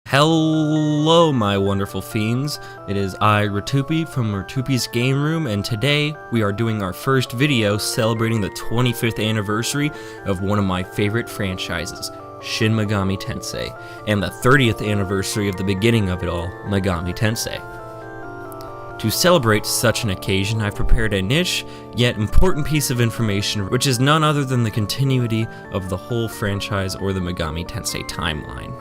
Hello, my wonderful fiends. It is I, Rtyuiope, from Rtyuiope's Game Room, and today we are doing our first video celebrating the 25th anniversary of one of my favorite franchises, Shin Megami Tensei, and the 30th anniversary of the beginning of it all, Megami Tensei. To celebrate such an occasion, I've prepared a niche, yet important piece of information, which is none other than the continuity of the whole franchise or the Megami Tensei timeline.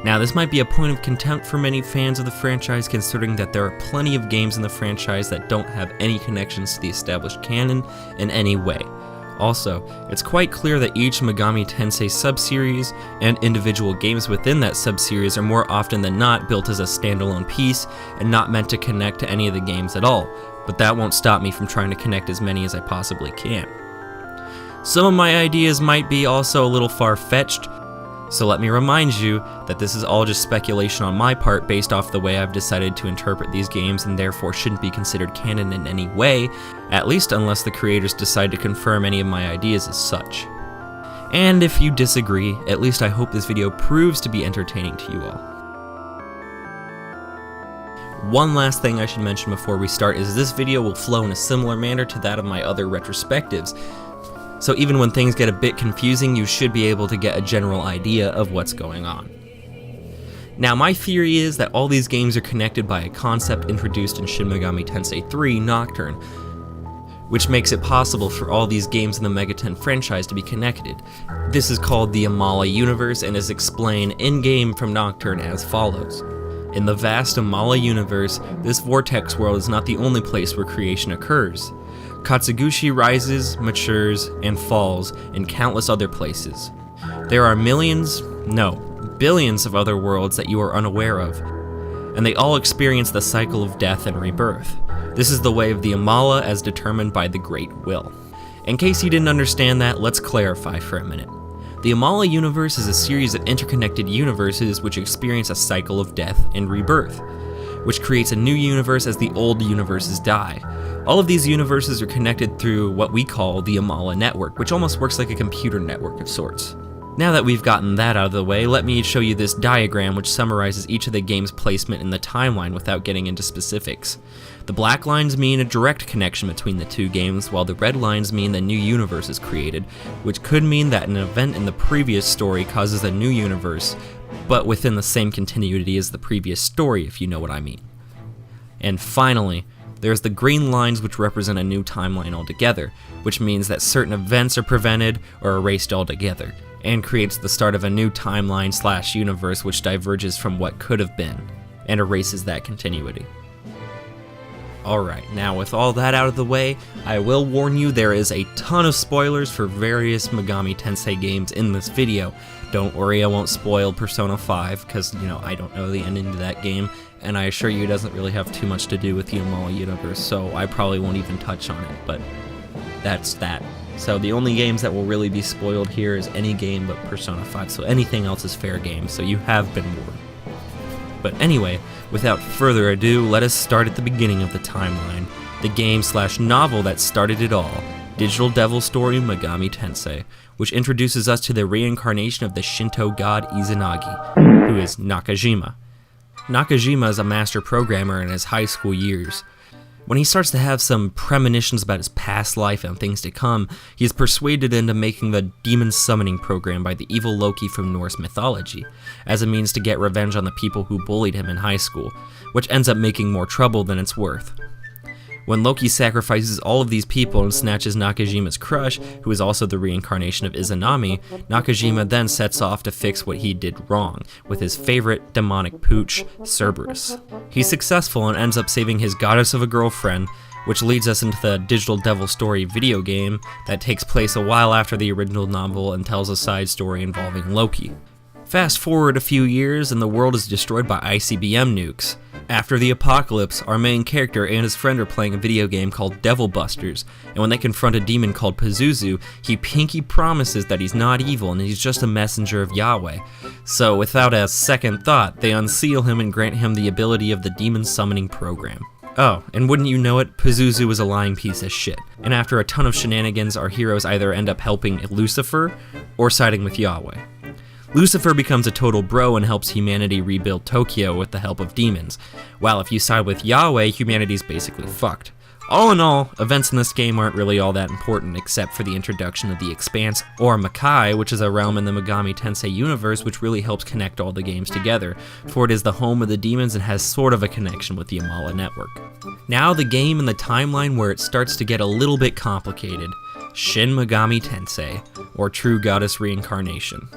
Now, this might be a point of contempt for many fans of the franchise, considering that there are plenty of games in the franchise that don't have any connections to the established canon in any way. Also, it's quite clear that each Megami Tensei subseries and individual games within that subseries are more often than not built as a standalone piece and not meant to connect to any of the games at all, but that won't stop me from trying to connect as many as I possibly can. Some of my ideas might be also a little far-fetched, so let me remind you that this is all just speculation on my part based off the way I've decided to interpret these games and therefore shouldn't be considered canon in any way, at least unless the creators decide to confirm any of my ideas as such. And if you disagree, at least I hope this video proves to be entertaining to you all. One last thing I should mention before we start is this video will flow in a similar manner to that of my other retrospectives. So even when things get a bit confusing, you should be able to get a general idea of what's going on. Now, my theory is that all these games are connected by a concept introduced in Shin Megami Tensei 3 Nocturne, which makes it possible for all these games in the Megaten franchise to be connected. This is called the Amala universe and is explained in-game from Nocturne as follows. In the vast Amala universe, this vortex world is not the only place where creation occurs. Katsugushi rises, matures, and falls in countless other places. There are billions of other worlds that you are unaware of, and they all experience the cycle of death and rebirth. This is the way of the Amala as determined by the Great Will. In case you didn't understand that, let's clarify for a minute. The Amala universe is a series of interconnected universes which experience a cycle of death and rebirth, which creates a new universe as the old universes die. All of these universes are connected through what we call the Amala network, which almost works like a computer network of sorts. Now that we've gotten that out of the way, let me show you this diagram which summarizes each of the game's placement in the timeline without getting into specifics. The black lines mean a direct connection between the two games, while the red lines mean the new universe is created, which could mean that an event in the previous story causes a new universe, but within the same continuity as the previous story, if you know what I mean. And finally, there's the green lines which represent a new timeline altogether, which means that certain events are prevented or erased altogether, and creates the start of a new timeline / universe which diverges from what could have been, and erases that continuity. Alright, now with all that out of the way, I will warn you there is a ton of spoilers for various Megami Tensei games in this video. Don't worry, I won't spoil Persona 5, because, I don't know the ending to that game, and I assure you it doesn't really have too much to do with the Amala universe, so I probably won't even touch on it, but that's that. So the only games that will really be spoiled here is any game but Persona 5, so anything else is fair game, so you have been warned. But anyway, without further ado, let us start at the beginning of the timeline, the game / novel that started it all, Digital Devil Story Megami Tensei, which introduces us to the reincarnation of the Shinto god Izanagi, who is Nakajima. Nakajima is a master programmer in his high school years. When he starts to have some premonitions about his past life and things to come, he is persuaded into making the demon summoning program by the evil Loki from Norse mythology, as a means to get revenge on the people who bullied him in high school, which ends up making more trouble than it's worth. When Loki sacrifices all of these people and snatches Nakajima's crush, who is also the reincarnation of Izanami, Nakajima then sets off to fix what he did wrong, with his favorite demonic pooch, Cerberus. He's successful and ends up saving his goddess of a girlfriend, which leads us into the Digital Devil Story video game that takes place a while after the original novel and tells a side story involving Loki. Fast forward a few years and the world is destroyed by ICBM nukes. After the apocalypse, our main character and his friend are playing a video game called Devil Busters, and when they confront a demon called Pazuzu, he pinky promises that he's not evil and he's just a messenger of Yahweh. So without a second thought, they unseal him and grant him the ability of the demon summoning program. Oh, and wouldn't you know it, Pazuzu is a lying piece of shit, and after a ton of shenanigans, our heroes either end up helping Lucifer or siding with Yahweh. Lucifer becomes a total bro and helps humanity rebuild Tokyo with the help of demons, while if you side with Yahweh, humanity's basically fucked. All in all, events in this game aren't really all that important except for the introduction of the Expanse, or Makai, which is a realm in the Megami Tensei universe which really helps connect all the games together, for it is the home of the demons and has sort of a connection with the Amala network. Now the game and the timeline where it starts to get a little bit complicated. Shin Megami Tensei, or True Goddess Reincarnation.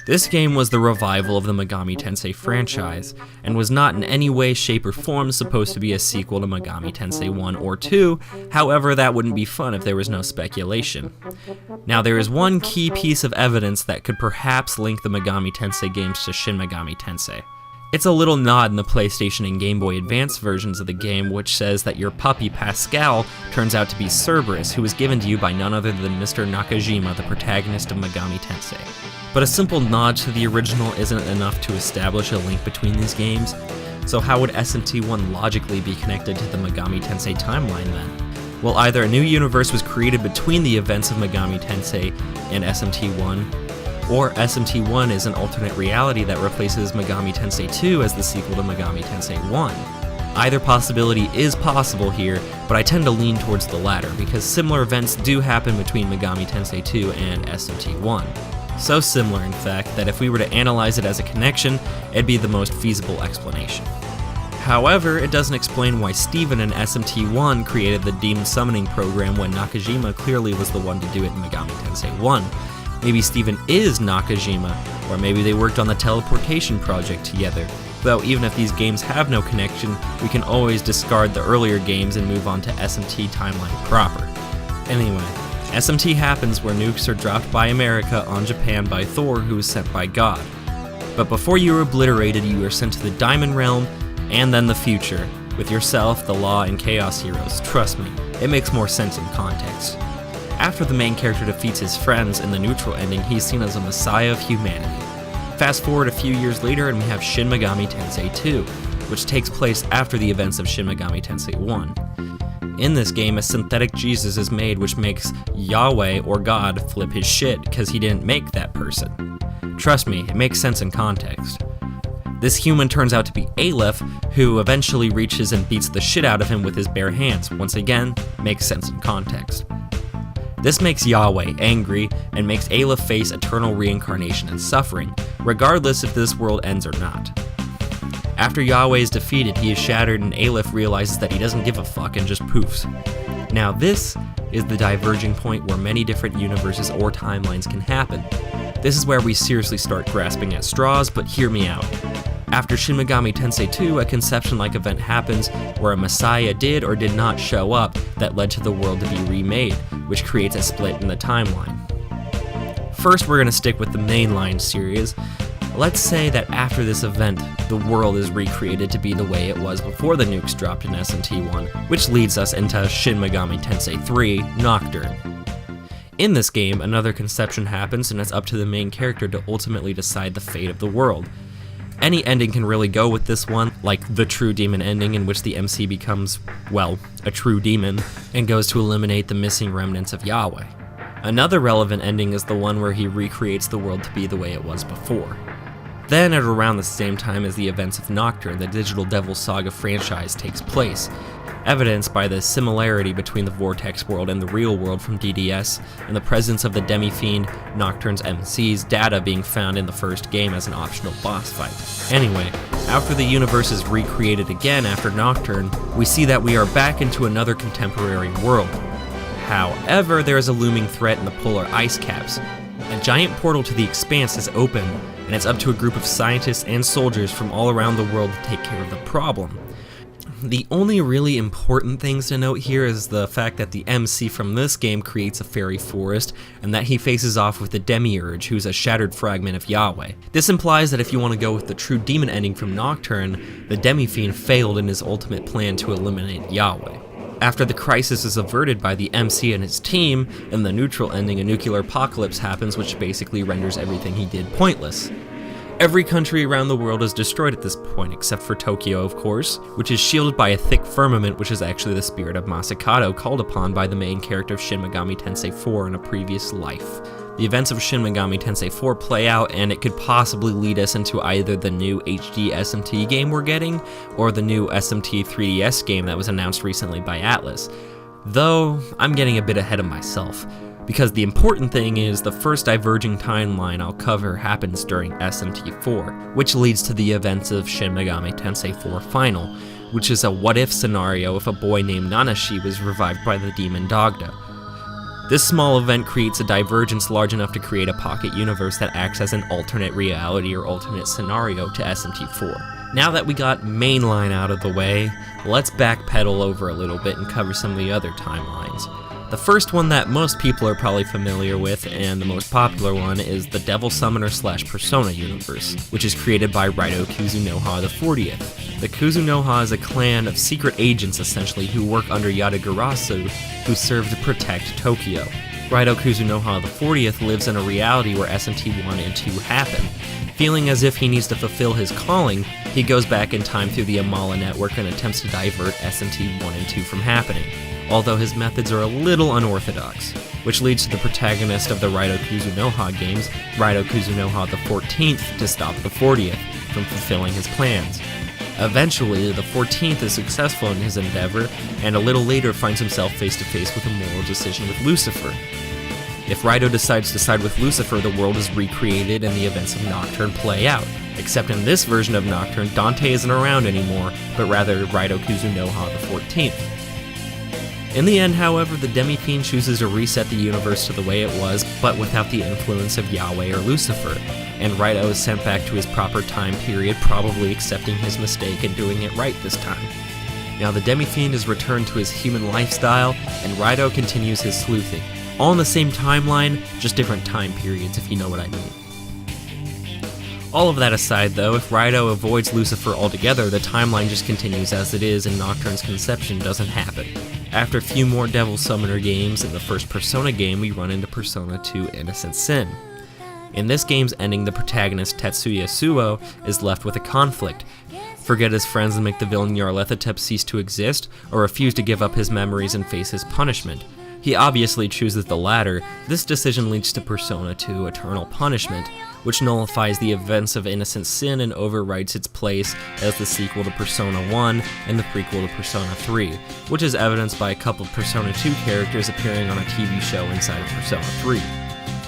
This game was the revival of the Megami Tensei franchise, and was not in any way, shape, or form supposed to be a sequel to Megami Tensei 1 or 2, however that wouldn't be fun if there was no speculation. Now there is one key piece of evidence that could perhaps link the Megami Tensei games to Shin Megami Tensei. It's a little nod in the PlayStation and Game Boy Advance versions of the game which says that your puppy Pascal turns out to be Cerberus, who was given to you by none other than Mr. Nakajima, the protagonist of Megami Tensei. But a simple nod to the original isn't enough to establish a link between these games, so how would SMT1 logically be connected to the Megami Tensei timeline then? Well, either a new universe was created between the events of Megami Tensei and SMT1, or SMT1 is an alternate reality that replaces Megami Tensei 2 as the sequel to Megami Tensei 1. Either possibility is possible here, but I tend to lean towards the latter, because similar events do happen between Megami Tensei 2 and SMT1. So similar, in fact, that if we were to analyze it as a connection, it'd be the most feasible explanation. However, it doesn't explain why Steven in SMT1 created the demon summoning program when Nakajima clearly was the one to do it in Megami Tensei 1. Maybe Steven is Nakajima, or maybe they worked on the teleportation project together. Though even if these games have no connection, we can always discard the earlier games and move on to SMT timeline proper. Anyway, SMT happens where nukes are dropped by America on Japan by Thor, who is sent by God. But before you are obliterated, you are sent to the Diamond Realm, and then the future, with yourself, the Law, and Chaos heroes. Trust me, it makes more sense in context. After the main character defeats his friends in the neutral ending, he's seen as a messiah of humanity. Fast forward a few years later and we have Shin Megami Tensei 2, which takes place after the events of Shin Megami Tensei 1. In this game, a synthetic Jesus is made which makes Yahweh, or God, flip his shit because he didn't make that person. Trust me, it makes sense in context. This human turns out to be Aleph, who eventually reaches and beats the shit out of him with his bare hands. Once again, makes sense in context. This makes Yahweh angry and makes Aleph face eternal reincarnation and suffering, regardless if this world ends or not. After Yahweh is defeated, he is shattered and Aleph realizes that he doesn't give a fuck and just poofs. Now this is the diverging point where many different universes or timelines can happen. This is where we seriously start grasping at straws, but hear me out. After Shin Megami Tensei 2, a Conception-like event happens where a Messiah did or did not show up that led to the world to be remade, which creates a split in the timeline. First, we're going to stick with the mainline series. Let's say that after this event, the world is recreated to be the way it was before the nukes dropped in SMT1, which leads us into Shin Megami Tensei 3, Nocturne. In this game, another conception happens and it's up to the main character to ultimately decide the fate of the world. Any ending can really go with this one, like the True Demon ending in which the MC becomes, well, a true demon, and goes to eliminate the missing remnants of Yahweh. Another relevant ending is the one where he recreates the world to be the way it was before. Then, at around the same time as the events of Nocturne, the Digital Devil Saga franchise takes place, evidenced by the similarity between the Vortex world and the real world from DDS, and the presence of the Demi-Fiend, Nocturne's MC's data being found in the first game as an optional boss fight. Anyway, after the universe is recreated again after Nocturne, we see that we are back into another contemporary world. However, there is a looming threat in the polar ice caps. A giant portal to the Expanse is open, and it's up to a group of scientists and soldiers from all around the world to take care of the problem. The only really important things to note here is the fact that the MC from this game creates a fairy forest, and that he faces off with the Demiurge, who's a shattered fragment of Yahweh. This implies that if you want to go with the true demon ending from Nocturne, the Demi-Fiend failed in his ultimate plan to eliminate Yahweh. After the crisis is averted by the MC and his team, in the neutral ending a nuclear apocalypse happens which basically renders everything he did pointless. Every country around the world is destroyed at this point, except for Tokyo, of course, which is shielded by a thick firmament which is actually the spirit of Masakado called upon by the main character of Shin Megami Tensei 4 in a previous life. The events of Shin Megami Tensei 4 play out, and it could possibly lead us into either the new HD SMT game we're getting, or the new SMT 3DS game that was announced recently by Atlus. Though, I'm getting a bit ahead of myself, because the important thing is the first diverging timeline I'll cover happens during SMT 4, which leads to the events of Shin Megami Tensei 4 Final, which is a what-if scenario if a boy named Nanashi was revived by the demon Dogda. This small event creates a divergence large enough to create a pocket universe that acts as an alternate reality or alternate scenario to SMT4. Now that we got mainline out of the way, let's backpedal over a little bit and cover some of the other timelines. The first one that most people are probably familiar with, and the most popular one, is the Devil Summoner / Persona universe, which is created by Raito Kuzunoha the 40th. The Kuzunoha is a clan of secret agents, essentially, who work under Yatagarasu, who serve to protect Tokyo. Raito Kuzunoha the 40th lives in a reality where SMT 1 and 2 happen. Feeling as if he needs to fulfill his calling, he goes back in time through the Amala network and attempts to divert SMT 1 and 2 from happening, although his methods are a little unorthodox, which leads to the protagonist of the Raito Kuzunoha games, Raito Kuzunoha the 14th, to stop the 40th from fulfilling his plans. Eventually, the 14th is successful in his endeavor, and a little later finds himself face to face with a moral decision with Lucifer. If Raito decides to side with Lucifer, the world is recreated and the events of Nocturne play out. Except in this version of Nocturne, Dante isn't around anymore, but rather Raito Kuzunoha the 14th. In the end, however, the Demi-Fiend chooses to reset the universe to the way it was, but without the influence of Yahweh or Lucifer, and Raito is sent back to his proper time period, probably accepting his mistake and doing it right this time. Now the Demi-Fiend is returned to his human lifestyle, and Raito continues his sleuthing. All in the same timeline, just different time periods, if you know what I mean. All of that aside though, if Raito avoids Lucifer altogether, the timeline just continues as it is and Nocturne's conception doesn't happen. After a few more Devil Summoner games, in the first Persona game we run into Persona 2 Innocent Sin. In this game's ending, the protagonist Tetsuya Suo is left with a conflict: forget his friends and make the villain Nyarlathotep cease to exist, or refuse to give up his memories and face his punishment. He obviously chooses the latter. This decision leads to Persona 2 Eternal Punishment, which nullifies the events of Innocent Sin and overwrites its place as the sequel to Persona 1 and the prequel to Persona 3, which is evidenced by a couple of Persona 2 characters appearing on a TV show inside of Persona 3.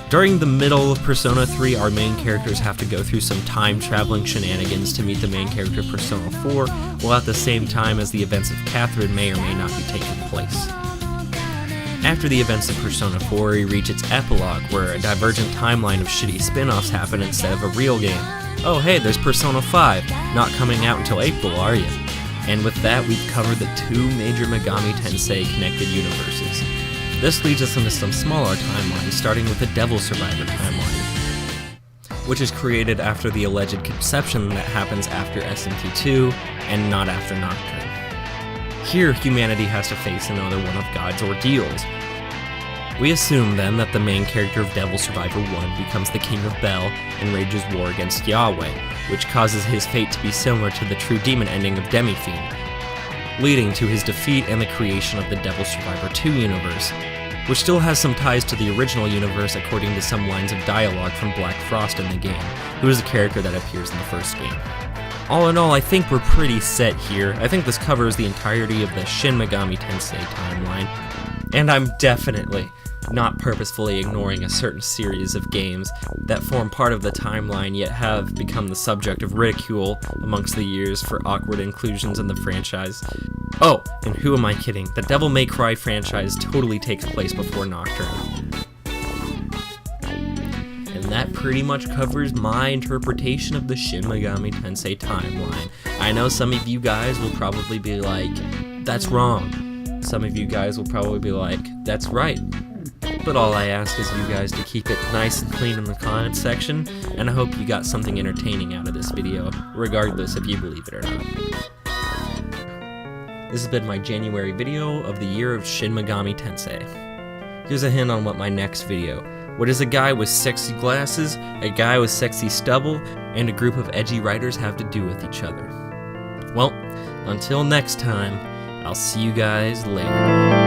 During the middle of Persona 3, our main characters have to go through some time-traveling shenanigans to meet the main character of Persona 4, while at the same time as the events of Catherine may or may not be taking place. After the events of Persona 4, we reach its epilogue, where a divergent timeline of shitty spin-offs happen instead of a real game. Oh hey, there's Persona 5, not coming out until April, are you? And with that, we've covered the two major Megami Tensei connected universes. This leads us into some smaller timelines, starting with the Devil Survivor timeline, which is created after the alleged conception that happens after SMT2 and not after Nocturne. Here, humanity has to face another one of God's ordeals. We assume then that the main character of Devil Survivor 1 becomes the King of Bel and rages war against Yahweh, which causes his fate to be similar to the true demon ending of Demi-Fiend, leading to his defeat and the creation of the Devil Survivor 2 universe, which still has some ties to the original universe according to some lines of dialogue from Black Frost in the game, who is a character that appears in the first game. All in all, I think we're pretty set here. I think this covers the entirety of the Shin Megami Tensei timeline, and I'm definitely not purposefully ignoring a certain series of games that form part of the timeline yet have become the subject of ridicule amongst the years for awkward inclusions in the franchise. Oh, and who am I kidding? The Devil May Cry franchise totally takes place before Nocturne. And that pretty much covers my interpretation of the Shin Megami Tensei timeline. I know some of you guys will probably be like, that's wrong. Some of you guys will probably be like, that's right. But all I ask is you guys to keep it nice and clean in the comments section, and I hope you got something entertaining out of this video, regardless if you believe it or not. This has been my January video of the year of Shin Megami Tensei. Here's a hint on what my next video. What does a guy with sexy glasses, a guy with sexy stubble, and a group of edgy writers have to do with each other? Well, until next time, I'll see you guys later.